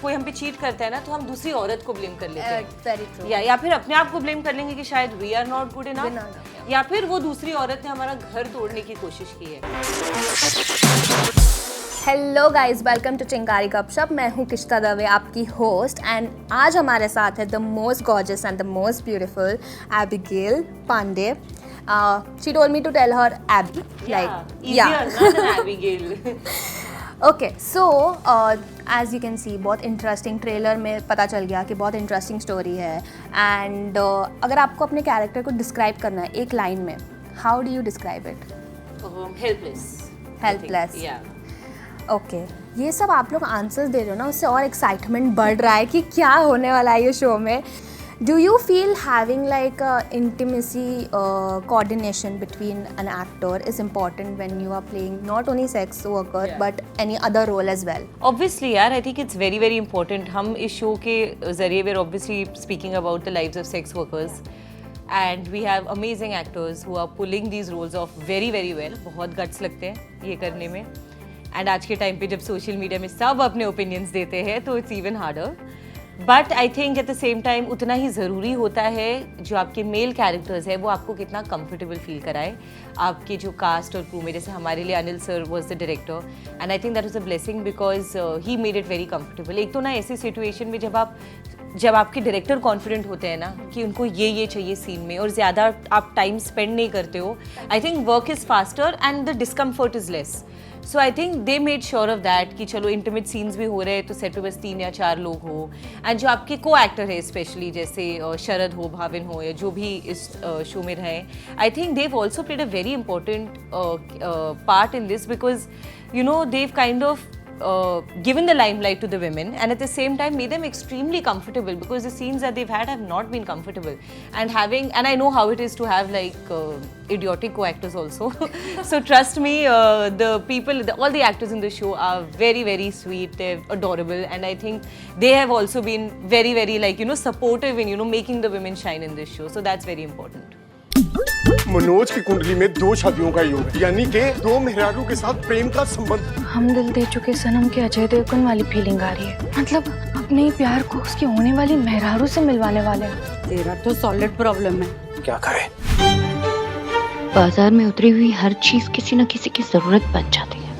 कोई हम पे चीट करता है ना तो हम दूसरी औरत को ब्लेम कर लेते हैं Very true. या फिर अपने आप को ब्लेम कर लेंगे कि शायद we are not good enough या फिर वो दूसरी औरत ने हमारा घर तोड़ने की कोशिश की है। हेलो गाइस, वेलकम टू चिंगारी गपशप। मैं हूँ किश्ता दवे, आपकी होस्ट, एंड आज हमारे साथ है the most gorgeous and the most beautiful Abigail Pandey. She told me to tell her Abby, okay. So as you can see, बहुत इंटरेस्टिंग ट्रेलर में पता चल गया कि बहुत इंटरेस्टिंग स्टोरी है। एंड अगर आपको अपने कैरेक्टर को डिस्क्राइब करना है एक लाइन में, how do you describe it? Helpless. Okay, ये सब आप लोग आंसर्स दे रहे हो ना, उससे और एक्साइटमेंट बढ़ रहा है कि क्या होने वाला है ये शो में। Do you feel having like intimacy coordination between an actor is important when you are playing not only sex worker but any other role as well? Obviously यार, I think it's very very important. हम इस show के जरिए we are obviously speaking about the lives of sex workers and we have amazing actors who are pulling these roles off very very well. बहुत guts लगते हैं ये करने में। एंड आज के टाइम पे जब सोशल मीडिया में सब अपने ओपिनियंस देते हैं तो it's even harder. But I think at the same time उतना ही ज़रूरी होता है जो आपके मेल कैरेक्टर्स है वो आपको कितना कंफर्टेबल फील कराए आपके जो कास्ट और क्रू में। जैसे हमारे लिए Anil sir was the director and I think that was a blessing because he made it very comfortable. एक तो ना ऐसी सिचुएशन में जब आपके डायरेक्टर कॉन्फिडेंट होते हैं ना कि उनको ये चाहिए सीन में और ज़्यादा आप टाइम स्पेंड नहीं करते हो, I think work is faster and the discomfort is less. So I think they made sure of that कि चलो इंटीमेट सीन्स भी हो रहे हैं तो सेट पे बस 3 या 4 लोग हो। एंड जो आपके को एक्टर है स्पेशली जैसे शरद हो, भाविन हो या जो भी इस शो में रहे, I think Dev also played a very important part in this because you know they've kind of given the limelight to the women and at the same time made them extremely comfortable because the scenes that they've had have not been comfortable and I know how it is to have like idiotic co-actors also so trust me, the people, all the actors in the show are very very sweet, they're adorable and I think they have also been very very like supportive in making the women shine in this show, so that's very important. Manoj की कुंडली में 2 शादियों का योग है, यानी कि 2 मेहरारू के साथ प्रेम का संबंध। हम दिल दे चुके सनम के अजय देवगन वाली फीलिंग आ रही है, मतलब अपने ही प्यार को उसकी होने वाली मेहरारू से मिलवाने वाले हैं। तेरा तो सॉलिड प्रॉब्लम है। क्या करे? बाजार में उतरी हुई हर चीज किसी न किसी की जरूरत बन जाती है।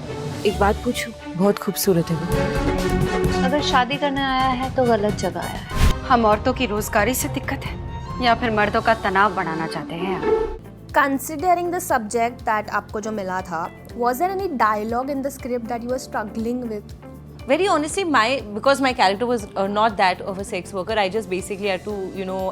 एक बात पूछूं, बहुत खूबसूरत है वो। अगर शादी करने आया है तो गलत जगह आया है। हम औरतों की रोजगारी से दिक्कत है या फिर मर्दों का तनाव बढ़ाना चाहते हैं? Considering the subject that आपको जो मिला था, was there any dialogue in the script that you were struggling with? Very honestly, because my character was not that of a sex worker, I just basically had to,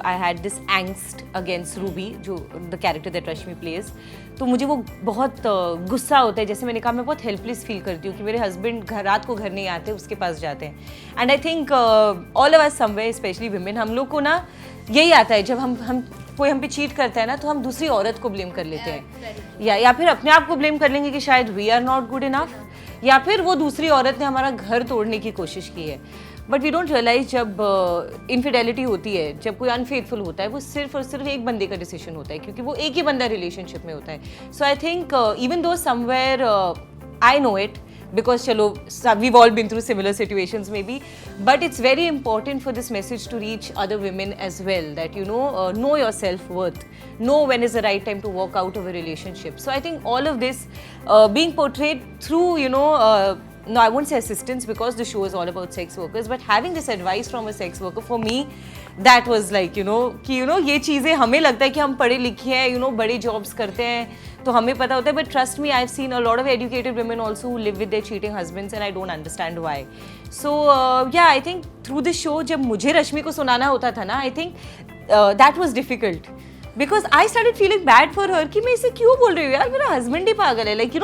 I had this angst against Ruby, जो the character that Rashmi plays. तो मुझे वो बहुत गुस्सा होता है। जैसे मैंने कहा, मैं बहुत हेल्पलेस फील करती हूँ कि मेरे हस्बैंड रात को घर नहीं आते, उसके पास जाते हैं। And I think all of us somewhere, specially women, हम लोग को ना यही आता है जब हम कोई हम पे चीट करता है ना तो हम दूसरी औरत को ब्लेम कर लेते हैं या फिर अपने आप को ब्लेम कर लेंगे कि शायद we are not good enough या फिर वो दूसरी औरत ने हमारा घर तोड़ने की कोशिश की है। बट वी डोंट रियलाइज जब इनफिडेलिटी होती है, जब कोई अनफेथफुल होता है, वो सिर्फ और सिर्फ एक बंदे का डिसीजन होता है क्योंकि वो एक ही बंदा रिलेशनशिप में होता है। So I think even though somewhere I know it because chalo we've all been through similar situations maybe, but it's very important for this message to reach other women as well that know your self-worth, know when is the right time to walk out of a relationship. So I think all of this being portrayed through no, I won't say assistance because the show is all about sex workers, but having this advice from a sex worker, for me that was like कि ये चीज़ें हमें लगता है कि हम पढ़े लिखे हैं, बड़े जॉब्स करते हैं तो हमें पता होता है, but trust me, I've seen a lot of educated women also who live with their cheating husbands and I don't understand why. So yeah, I think through this show जब मुझे रश्मि को सुनाना होता था ना, I think that was difficult because I started feeling bad for her कि मैं इसे क्यों बोल रही हूँ यार, मेरा हस्बैंड ही पागल है, like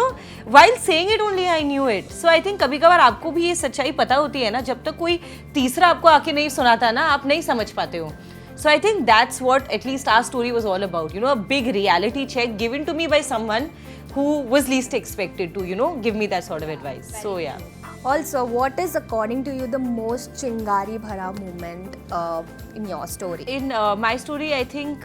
while saying it only I knew it. So I think कभी कभार आपको भी ये सच्चाई पता होती है ना, जब तक कोई तीसरा आपको आके नहीं सुनाता ना, आप नहीं समझ पाते हो। So I think that's what at least our story was all about, a big reality check given to me by someone who was least expected to, give me that sort of advice. So yeah. Also, what is according to you the most chingari bhara moment in your story? In my story, I think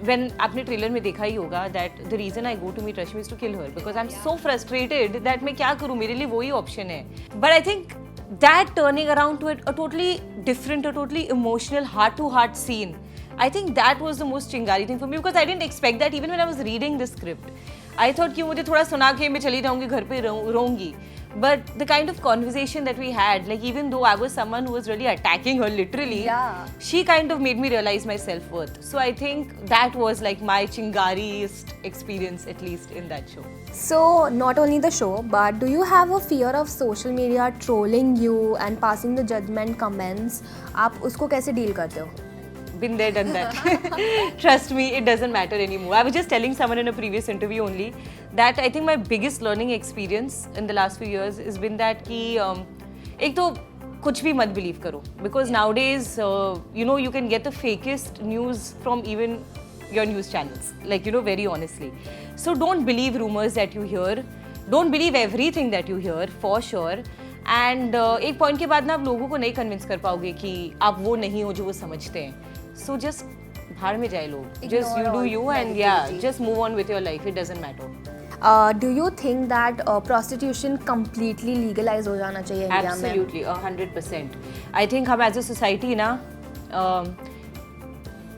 when आपने trailer में देखा ही होगा that the reason I go to meet Rashmi is to kill her because I'm so frustrated that मैं क्या करूँ, मेरे लिए वही ऑप्शन है. But I think that turning around to a totally different, a totally emotional, heart-to-heart scene, I think that was the most chingari thing for me, because I didn't expect that even when I was reading the script. I thought कि मुझे थोड़ा सुना के मैं चली जाऊँगी घर पे रोऊंगी. But the kind of conversation that we had, like even though I was someone who was really attacking her literally, Yeah. she kind of made me realize my self-worth. So I think that was like my chingariest experience, at least in that show. So not only the show, but do you have a fear of social media trolling you and passing the judgment comments? आप उसको कैसे deal करते हो? Been there, done that. Trust me, it doesn't matter anymore. I was just telling someone in a previous interview only that I think my biggest learning experience in the last few years has been that कि एक तो कुछ भी मत believe करो, because nowadays you know, you can get the fakest news from even your news channels, like, you know, very honestly. So don't believe rumors that you hear. Don't believe everything that you hear, for sure. And एक point के बाद ना आप लोगों को नहीं convince कर पाओगे कि आप वो नहीं हो जो वो समझते हैं. So just भाड़ में जाए लोग. Just you do you, and yeah, just move on with your life. It doesn't matter. Do you think that prostitution completely legalized हो जाना चाहिए इंडिया में? Absolutely, 100%. I think हम as a society ना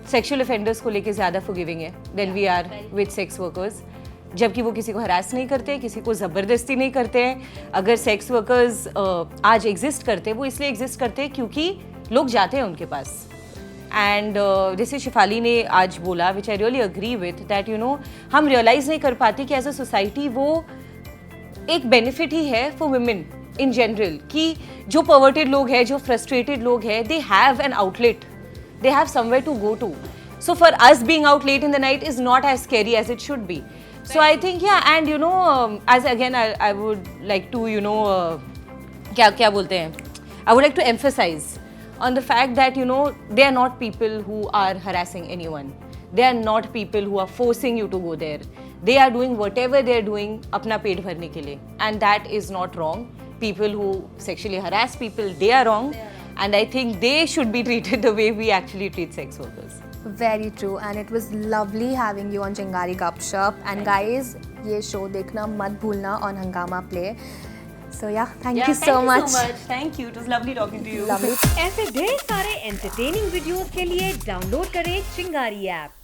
sexual offenders को लेके ज़्यादा forgiving है than we are with sex workers. जबकि वो किसी को हरास नहीं करते, किसी को ज़बरदस्ती नहीं करते हैं. अगर सेक्स वर्कर्स आज एग्जिस्ट करते हैं, वो इसलिए एग्जिस्ट करते हैं क्योंकि लोग जाते हैं उनके पास. एंड जैसे शिफाली ने आज बोला, which I really agree with, that you know हम रियलाइज़ नहीं कर पाते कि एज अ सोसाइटी वो एक बेनिफिट ही है फॉर वुमेन इन जनरल, कि जो पर्वर्टेड लोग हैं, जो फ्रस्ट्रेटेड लोग हैं, they have an outlet, they have somewhere to go to. So for us, being out late in the night is not as scary as it should be. So I think, yeah, and you know, as again, I would like to, you know, क्या बोलते हैं? I would like to emphasize on the fact that, you know, they are not people who are harassing anyone. They are not people who are forcing you to go there. They are doing whatever they are doing अपना पेट भरने के लिए, and that is not wrong. People who sexually harass people, they are wrong. And I think they should be treated the way we actually treat sex workers. Very true, and it was lovely having you on Chingari Gupshup. And guys, ये show देखना मत भूलना on Hungama Play. So yeah, thank you so much. Thank you. It was lovely talking to you. Lovely. ऐसे ढेर सारे entertaining videos के लिए download करें चिंगारी ऐप.